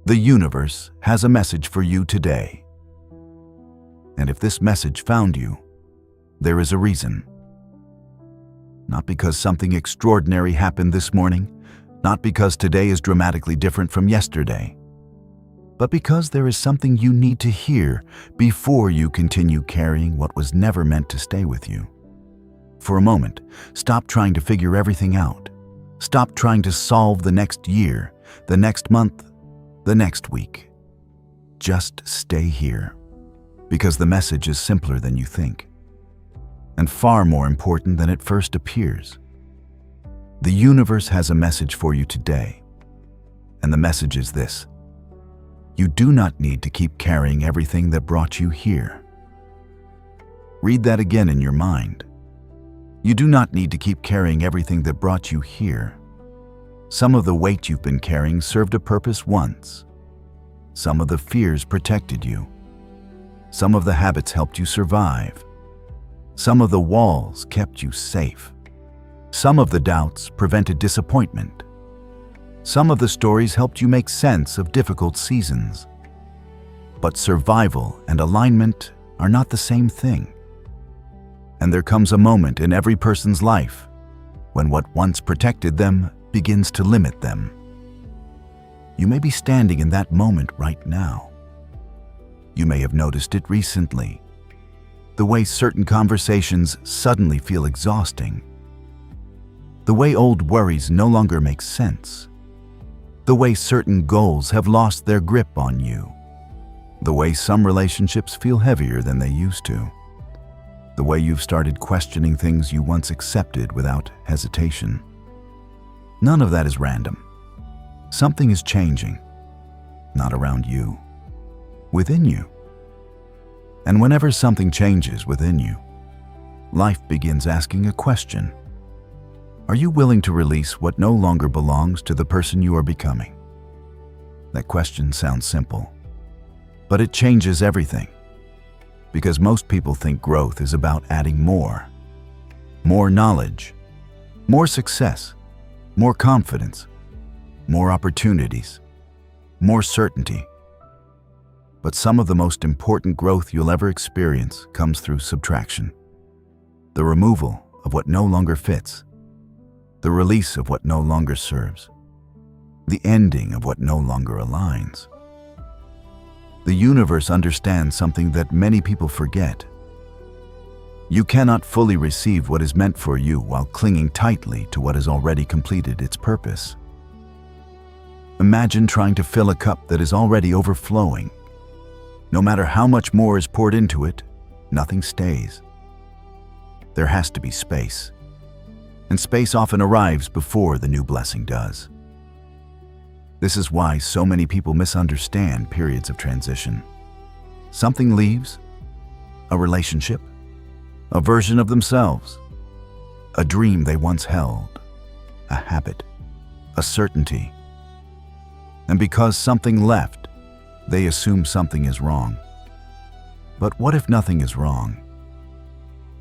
The universe has a message for you today. And if this message found you, there is a reason. Not because something extraordinary happened this morning, not because today is dramatically different from yesterday, but because there is something you need to hear before you continue carrying what was never meant to stay with you. For a moment, stop trying to figure everything out. Stop trying to solve the next year, the next month, the next week. Just stay here, because the message is simpler than you think, and far more important than it first appears. The universe has a message for you today, and the message is this: you do not need to keep carrying everything that brought you here. Read that again in your mind. You do not need to keep carrying everything that brought you here. Some of the weight you've been carrying served a purpose once. Some of the fears protected you. Some of the habits helped you survive. Some of the walls kept you safe. Some of the doubts prevented disappointment. Some of the stories helped you make sense of difficult seasons. But survival and alignment are not the same thing. And there comes a moment in every person's life when what once protected them begins to limit them. You may be standing in that moment right now. You may have noticed it recently. The way certain conversations suddenly feel exhausting. The way old worries no longer make sense. The way certain goals have lost their grip on you. The way some relationships feel heavier than they used to. The way you've started questioning things you once accepted without hesitation. None of that is random. Something is changing, not around you, within you. And whenever something changes within you, life begins asking a question. Are you willing to release what no longer belongs to the person you are becoming? That question sounds simple, but it changes everything. Because most people think growth is about adding more knowledge, more success, more confidence, more opportunities, more certainty. But some of the most important growth you'll ever experience comes through subtraction. The removal of what no longer fits, the release of what no longer serves, the ending of what no longer aligns. The universe understands something that many people forget. You cannot fully receive what is meant for you while clinging tightly to what has already completed its purpose. Imagine trying to fill a cup that is already overflowing. No matter how much more is poured into it, nothing stays. There has to be space, and space often arrives before the new blessing does. This is why so many people misunderstand periods of transition. Something leaves, a relationship, a version of themselves, a dream they once held, a habit, a certainty. And because something left, they assume something is wrong. But what if nothing is wrong?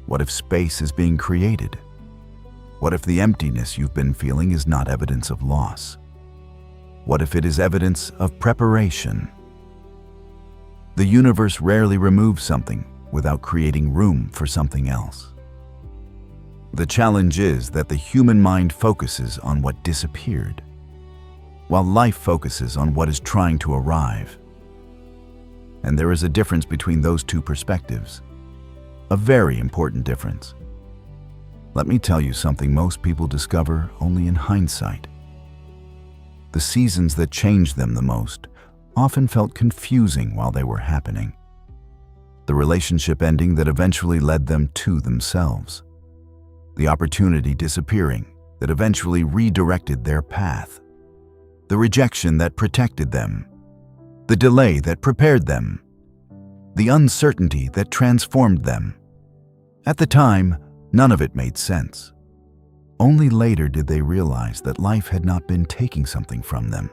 What if space is being created? What if the emptiness you've been feeling is not evidence of loss? What if it is evidence of preparation? The universe rarely removes something without creating room for something else. The challenge is that the human mind focuses on what disappeared, while life focuses on what is trying to arrive. And there is a difference between those two perspectives, a very important difference. Let me tell you something most people discover only in hindsight. The seasons that changed them the most often felt confusing while they were happening. The relationship ending that eventually led them to themselves. The opportunity disappearing that eventually redirected their path. The rejection that protected them. The delay that prepared them. The uncertainty that transformed them. At the time, none of it made sense. Only later did they realize that life had not been taking something from them.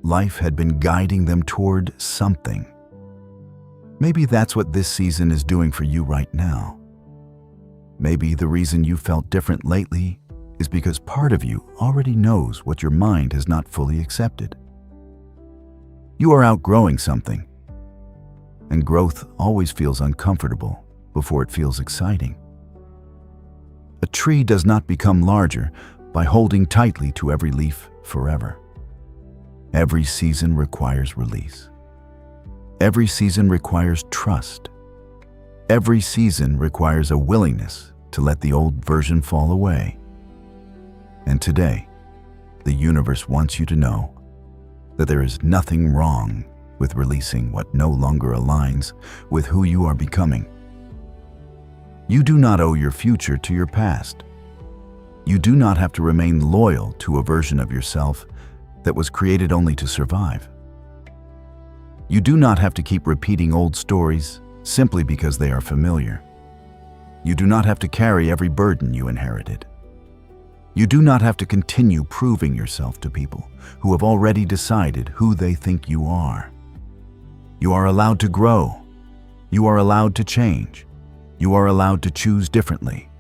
Life had been guiding them toward something. Maybe that's what this season is doing for you right now. Maybe the reason you felt different lately is because part of you already knows what your mind has not fully accepted. You are outgrowing something. And growth always feels uncomfortable before it feels exciting. A tree does not become larger by holding tightly to every leaf forever. Every season requires release. Every season requires trust. Every season requires a willingness to let the old version fall away. And today, the universe wants you to know that there is nothing wrong with releasing what no longer aligns with who you are becoming. You do not owe your future to your past. You do not have to remain loyal to a version of yourself that was created only to survive. You do not have to keep repeating old stories simply because they are familiar. You do not have to carry every burden you inherited. You do not have to continue proving yourself to people who have already decided who they think you are. You are allowed to grow. You are allowed to change. You are allowed to choose differently.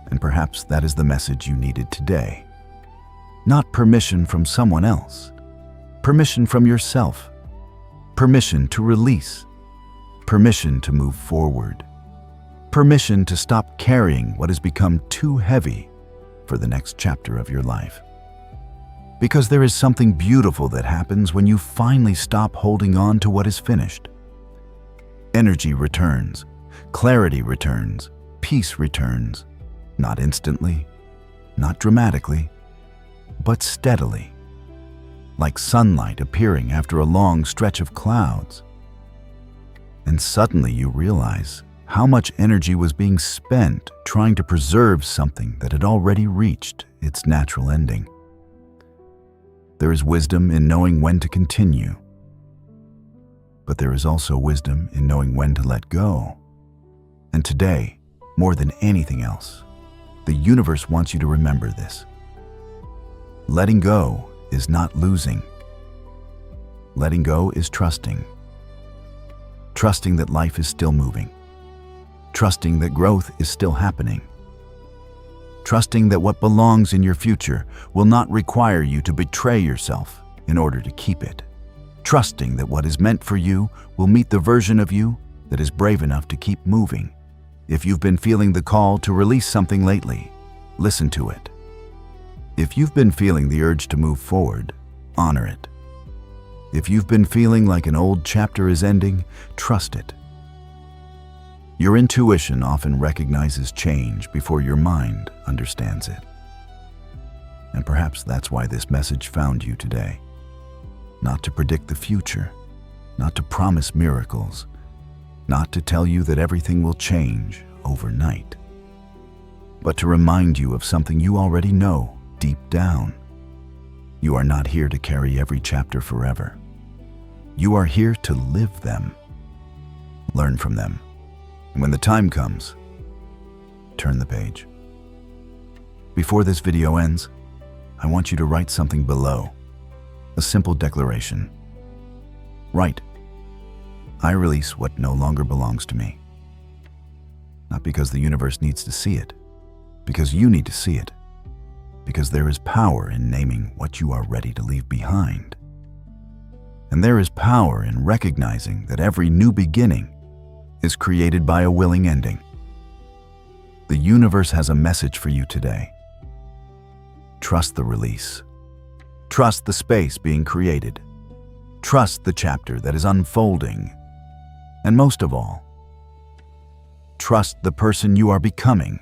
And perhaps that is the message you needed today. Not permission from someone else. Permission from yourself. Permission to release. Permission to move forward. Permission to stop carrying what has become too heavy for the next chapter of your life. Because there is something beautiful that happens when you finally stop holding on to what is finished. Energy returns, clarity returns, peace returns, not instantly, not dramatically, but steadily, like sunlight appearing after a long stretch of clouds. And suddenly you realize how much energy was being spent trying to preserve something that had already reached its natural ending. There is wisdom in knowing when to continue, but there is also wisdom in knowing when to let go. And today, more than anything else, the universe wants you to remember this. Letting go is not losing. Letting go is trusting. Trusting that life is still moving. Trusting that growth is still happening. Trusting that what belongs in your future will not require you to betray yourself in order to keep it. Trusting that what is meant for you will meet the version of you that is brave enough to keep moving. If you've been feeling the call to release something lately, listen to it. If you've been feeling the urge to move forward, honor it. If you've been feeling like an old chapter is ending, trust it. Your intuition often recognizes change before your mind understands it. And perhaps that's why this message found you today. Not to predict the future, not to promise miracles, not to tell you that everything will change overnight, but to remind you of something you already know deep down. You are not here to carry every chapter forever. You are here to live them, learn from them, and when the time comes, turn the page. Before this video ends, I want you to write something below, a simple declaration. Write, I release what no longer belongs to me. Not because the universe needs to see it, because you need to see it, because there is power in naming what you are ready to leave behind. And there is power in recognizing that every new beginning is created by a willing ending. The universe has a message for you today. Trust the release. Trust the space being created. Trust the chapter that is unfolding. And most of all, trust the person you are becoming,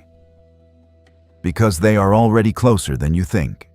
because they are already closer than you think.